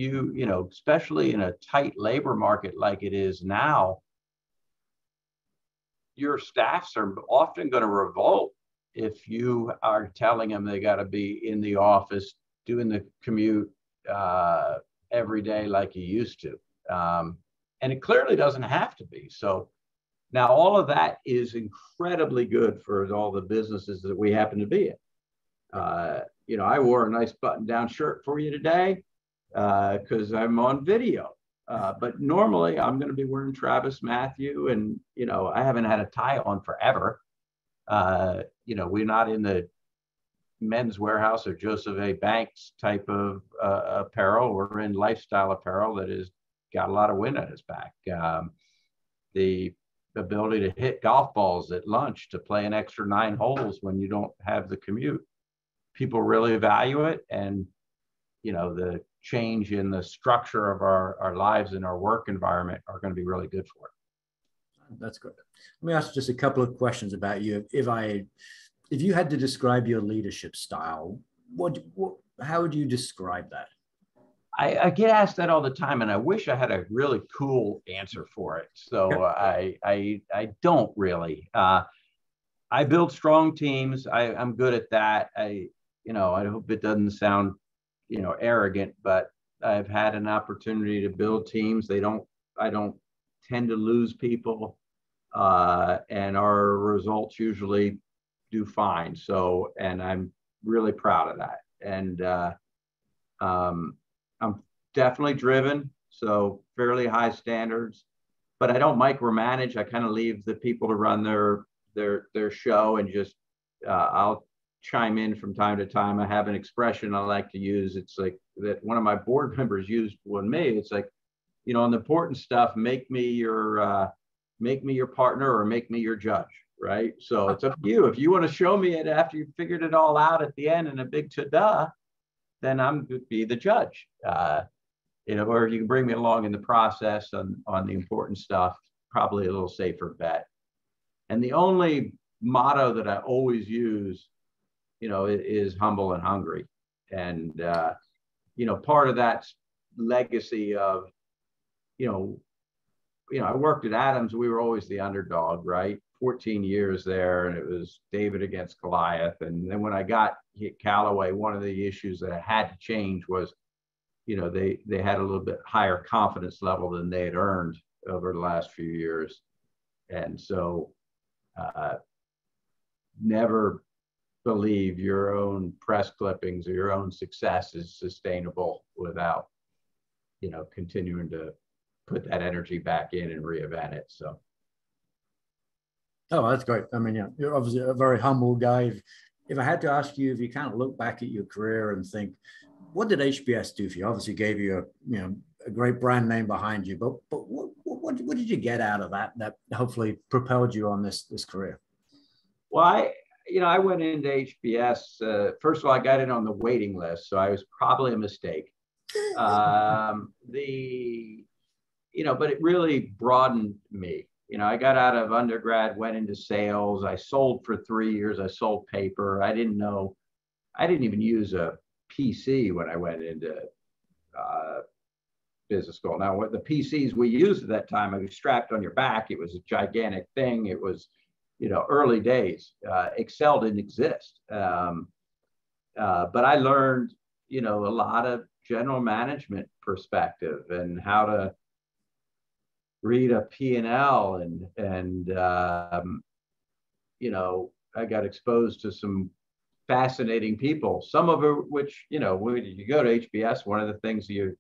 especially in a tight labor market like it is now, your staffs are often going to revolt if you are telling them they got to be in the office doing the commute every day like you used to. And it clearly doesn't have to be. So now all of that is incredibly good for all the businesses that we happen to be in. I wore a nice button-down shirt for you today because I'm on video. But normally I'm going to be wearing Travis Matthew, and I haven't had a tie on forever. We're not in the Men's Warehouse or Joseph A. Banks type of apparel. We're in lifestyle apparel that has got a lot of wind at its back. The ability to hit golf balls at lunch, to play an extra 9 holes when you don't have the commute. People really value it. And, the change in the structure of our lives and our work environment are going to be really good for it. That's good. Let me ask just a couple of questions about you. If you had to describe your leadership style, how would you describe that? I get asked that all the time, and I wish I had a really cool answer for it. So I don't really. I build strong teams. I'm good at that. I hope it doesn't sound, arrogant, but I've had an opportunity to build teams. I don't tend to lose people, and our results usually do fine. So, and I'm really proud of that. And I'm definitely driven, so fairly high standards, but I don't micromanage. I kind of leave the people to run their show, and just I'll chime in from time to time. I have an expression I like to use. It's like that one of my board members used with me. It's like, on the important stuff, make me your partner or make me your judge, right? So it's up to you. If you want to show me it after you figured it all out at the end in a big ta-da, then I'm going to be the judge. Or you can bring me along in the process on the important stuff, probably a little safer bet. And the only motto that I always use, is humble and hungry. And, part of that legacy of, I worked at Adams, we were always the underdog, right? 14 years there, and it was David against Goliath. And then when I got hit Callaway, one of the issues that I had to change was, they had a little bit higher confidence level than they had earned over the last few years. And so never believe your own press clippings or your own success is sustainable without, continuing to put that energy back in and reinvent it. So. Oh, that's great. I mean, you're obviously a very humble guy. If I had to ask you, if you kind of look back at your career and think, what did HBS do for you? Obviously gave you a great brand name behind you, but what did you get out of that hopefully propelled you on this career? Well, I went into HBS. First of all, I got in on the waiting list, so I was probably a mistake. But it really broadened me. I got out of undergrad, went into sales. I sold for 3 years. I sold paper. I didn't even use a PC when I went into business school. Now, what the PCs we used at that time, it was strapped on your back. It was a gigantic thing. It was, early days. Excel didn't exist. But I learned, a lot of general management perspective and how to read a P&L and I got exposed to some fascinating people, some of which, when you go to HBS, one of the things you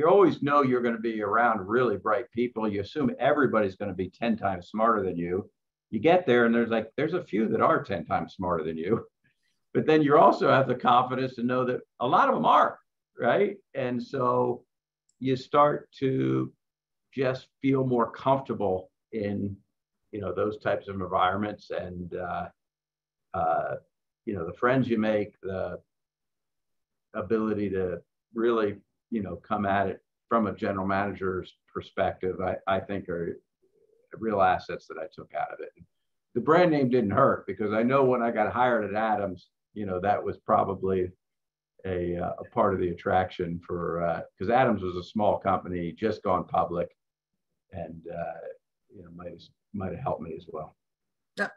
always know you're going to be around really bright people. You assume everybody's going to be 10 times smarter than you. You get there and there's a few that are 10 times smarter than you, but then you also have the confidence to know that a lot of them are, right? And so you start to just feel more comfortable in, those types of environments, and, the friends you make, the ability to really, come at it from a general manager's perspective, I think are real assets that I took out of it. The brand name didn't hurt, because I know when I got hired at Adams, that was probably a part of the attraction for, because Adams was a small company, just gone public, and might have helped me as well. Yeah.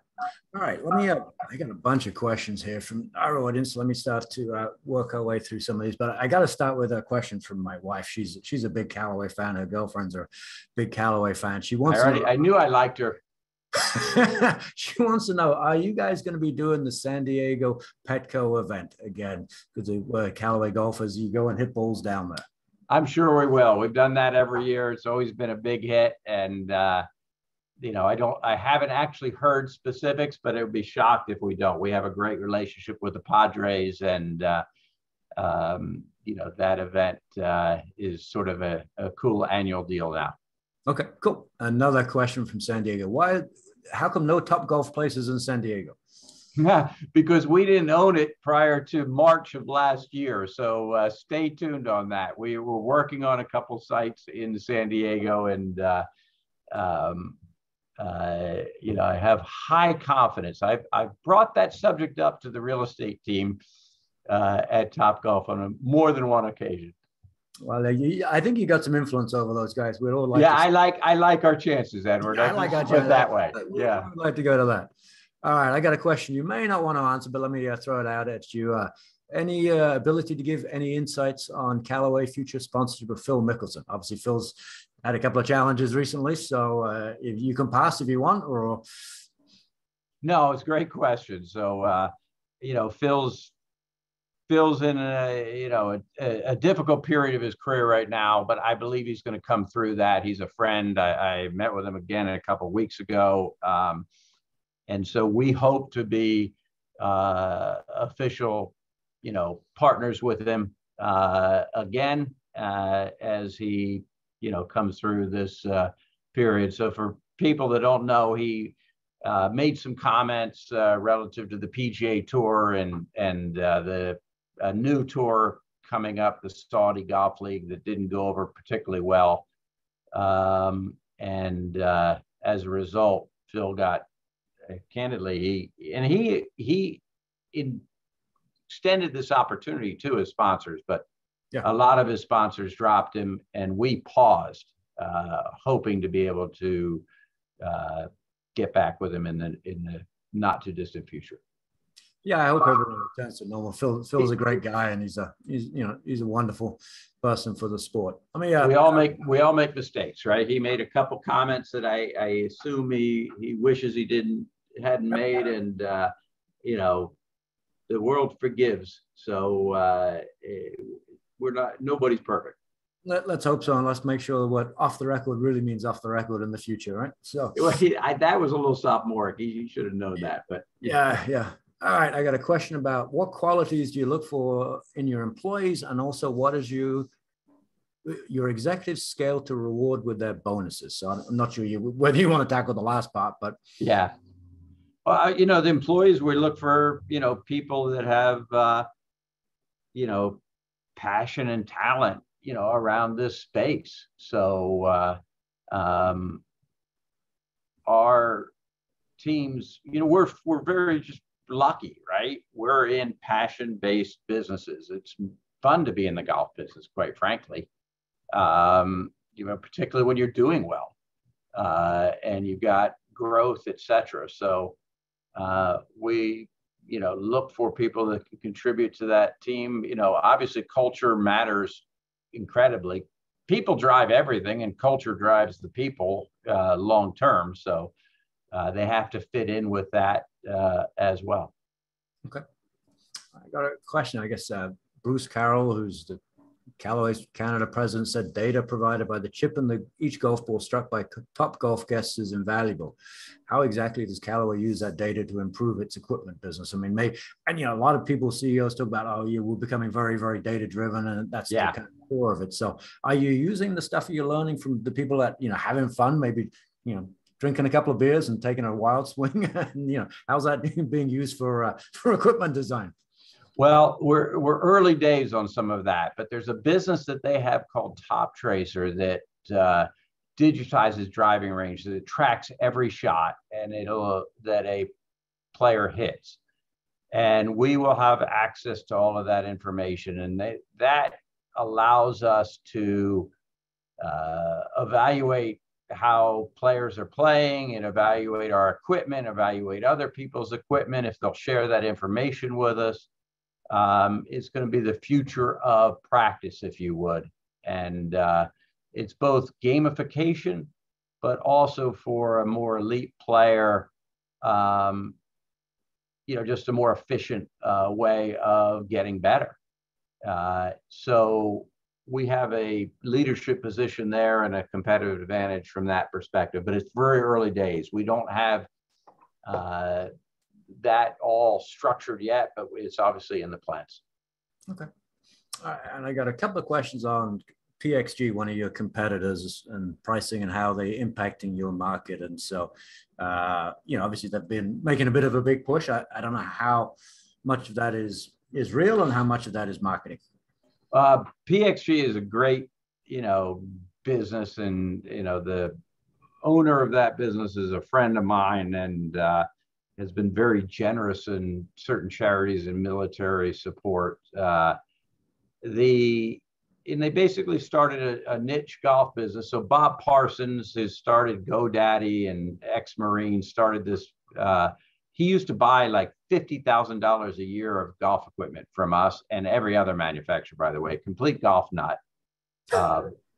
All right. Let me. I got a bunch of questions here from our audience. Let me start to work our way through some of these. But I got to start with a question from my wife. She's a big Callaway fan. Her girlfriends are a big Callaway fan. She wants. I knew I liked her. She wants to know: are you guys going to be doing the San Diego Petco event again? Because Callaway golfers, you go and hit balls down there. I'm sure we will. We've done that every year. It's always been a big hit, and I haven't actually heard specifics, but it would be shocked if we don't. We have a great relationship with the Padres, and that event is sort of a cool annual deal now. Okay, cool. Another question from San Diego. How come no Top Golf places in San Diego? Because we didn't own it prior to March of last year. So stay tuned on that. We were working on a couple sites in San Diego, and I have high confidence. I've brought that subject up to the real estate team at Top Golf on more than one occasion. Well, I think you got some influence over those guys. We'd all like. Yeah, I like our chances, Edward. I like our chances that way. Yeah, I'd like to go to that. All right, I got a question you may not want to answer, but let me throw it out at you. Any ability to give any insights on Callaway future sponsorship of Phil Mickelson? Obviously, Phil's had a couple of challenges recently, so if you can pass if you want, or. No, it's a great question. So, Phil's in a difficult period of his career right now, but I believe he's going to come through that. He's a friend. I met with him again a couple of weeks ago. And so we hope to be official, partners with him again as he, comes through this period. So for people that don't know, he made some comments relative to the PGA Tour and the new tour coming up, the Saudi Golf League, that didn't go over particularly well. And as a result, Phil got candidly, he extended this opportunity to his sponsors, but a lot of his sponsors dropped him, and we paused, hoping to be able to get back with him in the not too distant future. Yeah, I hope everyone returns to normal. Phil's a great guy, and he's a wonderful person for the sport. I mean, we all make mistakes, right? He made a couple comments that I assume he wishes he hadn't made, and the world forgives. So nobody's perfect. Let's hope so, and let's make sure what off the record really means off the record in the future, right? So that was a little sophomoric. He should have known that, but yeah. All right, I got a question about what qualities do you look for in your employees, and also what is your executives scale to reward with their bonuses? So I'm not sure whether you want to tackle the last part, but yeah. Well, the employees, we look for, people that have, passion and talent, around this space. So our teams, we're very just lucky, right? We're in passion-based businesses. It's fun to be in the golf business, quite frankly. Particularly when you're doing well, and you've got growth, etc. So we, look for people that can contribute to that team. Obviously culture matters incredibly. People drive everything, and culture drives the people long term. So they have to fit in with that as well. Okay. I got a question. I guess Bruce Carroll, who's the Callaway's Canada president, said data provided by the chip and each golf ball struck by top golf guests is invaluable. How exactly does Callaway use that data to improve its equipment business? I mean, a lot of people, CEOs, talk about, we're becoming very, very data driven, and that's the kind of core of it. So are you using the stuff you're learning from the people that, having fun, maybe, drinking a couple of beers and taking a wild swing? And, how's that being used for equipment design? Well, we're early days on some of that, but there's a business that they have called Top Tracer that digitizes driving range, that it tracks every shot and it'll that a player hits. And we will have access to all of that information, and that allows us to evaluate how players are playing and evaluate our equipment, evaluate other people's equipment if they'll share that information with us. It's going to be the future of practice, if you would. And it's both gamification, but also for a more elite player, just a more efficient way of getting better. So we have a leadership position there and a competitive advantage from that perspective, but it's very early days. We don't have that all structured yet, but it's obviously in the plans. Okay. And I got a couple of questions on PXG, one of your competitors, and pricing and how they're impacting your market. And so, obviously they've been making a bit of a big push. I don't know how much of that is real and how much of that is marketing. PXG is a great, business, and, the owner of that business is a friend of mine and has been very generous in certain charities and military support. And they basically started a niche golf business. So Bob Parsons, who started GoDaddy and ex-Marine, started this. He used to buy like $50,000 a year of golf equipment from us and every other manufacturer, by the way, complete golf nut,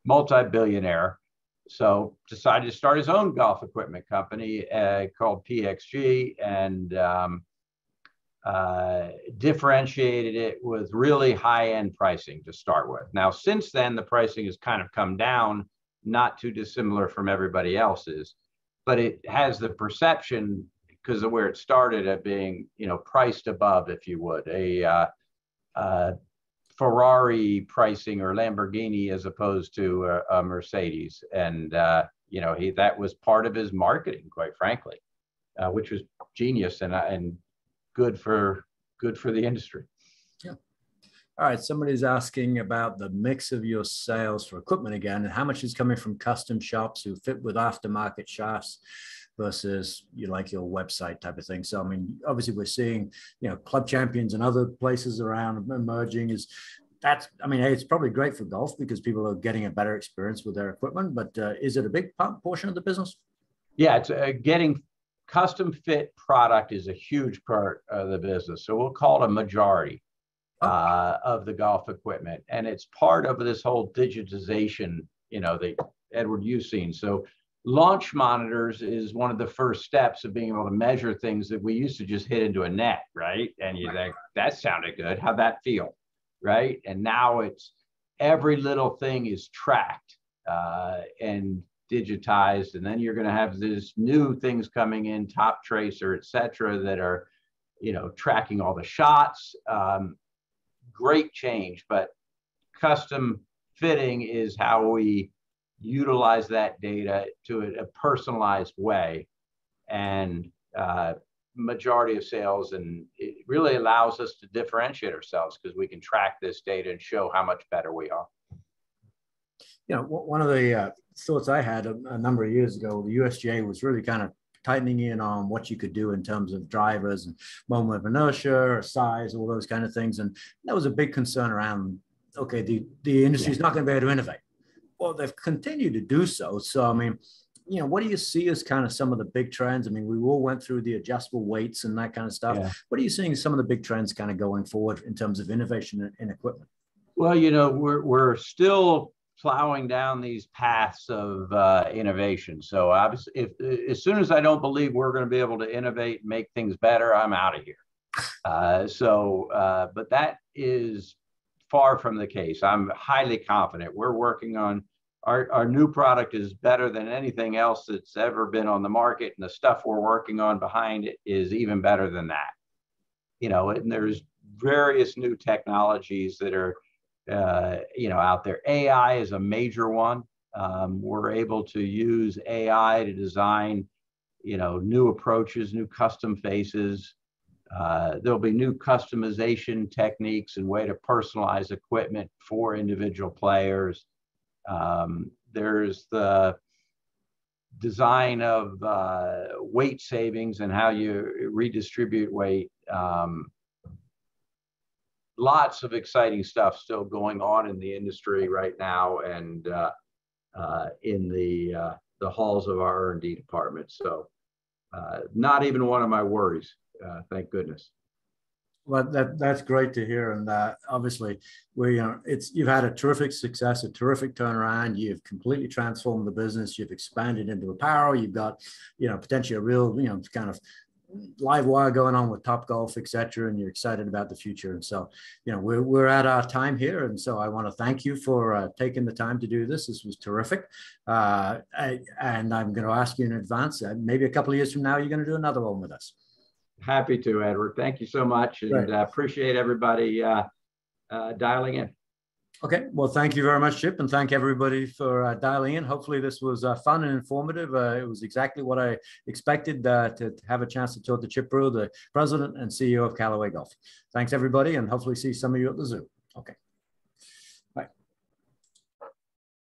multi-billionaire. So decided to start his own golf equipment company called PXG, and differentiated it with really high-end pricing to start with. Now, since then, the pricing has kind of come down, not too dissimilar from everybody else's, but it has the perception, because of where it started, at being, priced above, if you would, a Ferrari pricing or Lamborghini as opposed to a Mercedes. And, that was part of his marketing, quite frankly, which was genius and good for the industry. Yeah. All right. Somebody's asking about the mix of your sales for equipment again, and how much is coming from custom shops who fit with aftermarket shafts versus your website type of thing. So, I mean, obviously we're seeing, Club Champions and other places around emerging. It's probably great for golf because people are getting a better experience with their equipment, but is it a big portion of the business? Yeah, it's getting custom fit product is a huge part of the business. So we'll call it a majority of the golf equipment. And it's part of this whole digitization, that Edward, you've seen. So launch monitors is one of the first steps of being able to measure things that we used to just hit into a net, right? And you think, that sounded good. How'd that feel? Right? And now it's every little thing is tracked and digitized, and then you're going to have these new things coming in, Top Tracer, et cetera, that are, tracking all the shots. Great change, but custom fitting is how we utilize that data to a personalized way, and majority of sales, and it really allows us to differentiate ourselves because we can track this data and show how much better we are. One of the thoughts I had a number of years ago, the USGA was really kind of tightening in on what you could do in terms of drivers and moment of inertia, or size, all those kind of things. And that was a big concern around, okay, the industry is not going to be able to innovate. Well, they've continued to do so. So, I mean, what do you see as kind of some of the big trends? I mean, we all went through the adjustable weights and that kind of stuff. Yeah. What are you seeing some of the big trends kind of going forward in terms of innovation in equipment? Well, we're still plowing down these paths of innovation. So obviously, as soon as I don't believe we're going to be able to innovate and make things better, I'm out of here. But that is far from the case. I'm highly confident. We're working on our new product is better than anything else that's ever been on the market, and the stuff we're working on behind it is even better than that. And there's various new technologies that are out there. AI is a major one. We're able to use AI to design, new approaches, new custom faces, There'll be new customization techniques and way to personalize equipment for individual players. There's the design of weight savings and how you redistribute weight. Lots of exciting stuff still going on in the industry right now, and in the halls of our R&D department. So not even one of my worries, thank goodness. Well, that's great to hear, and obviously, you've had a terrific success, a terrific turnaround. You've completely transformed the business. You've expanded into apparel. You've got, potentially a real, kind of live wire going on with Topgolf, et cetera, and you're excited about the future. And so, we're at our time here, and so I want to thank you for taking the time to do this. This was terrific, and I'm going to ask you in advance. Maybe a couple of years from now, you're going to do another one with us. Happy to, Edward. Thank you so much, and appreciate everybody dialing in. Okay, well, thank you very much, Chip, and thank everybody for dialing in. Hopefully this was fun and informative. It was exactly what I expected, to have a chance to talk to Chip Brewer, the president and CEO of Callaway Golf. Thanks, everybody, and hopefully see some of you at the Zoo. Okay.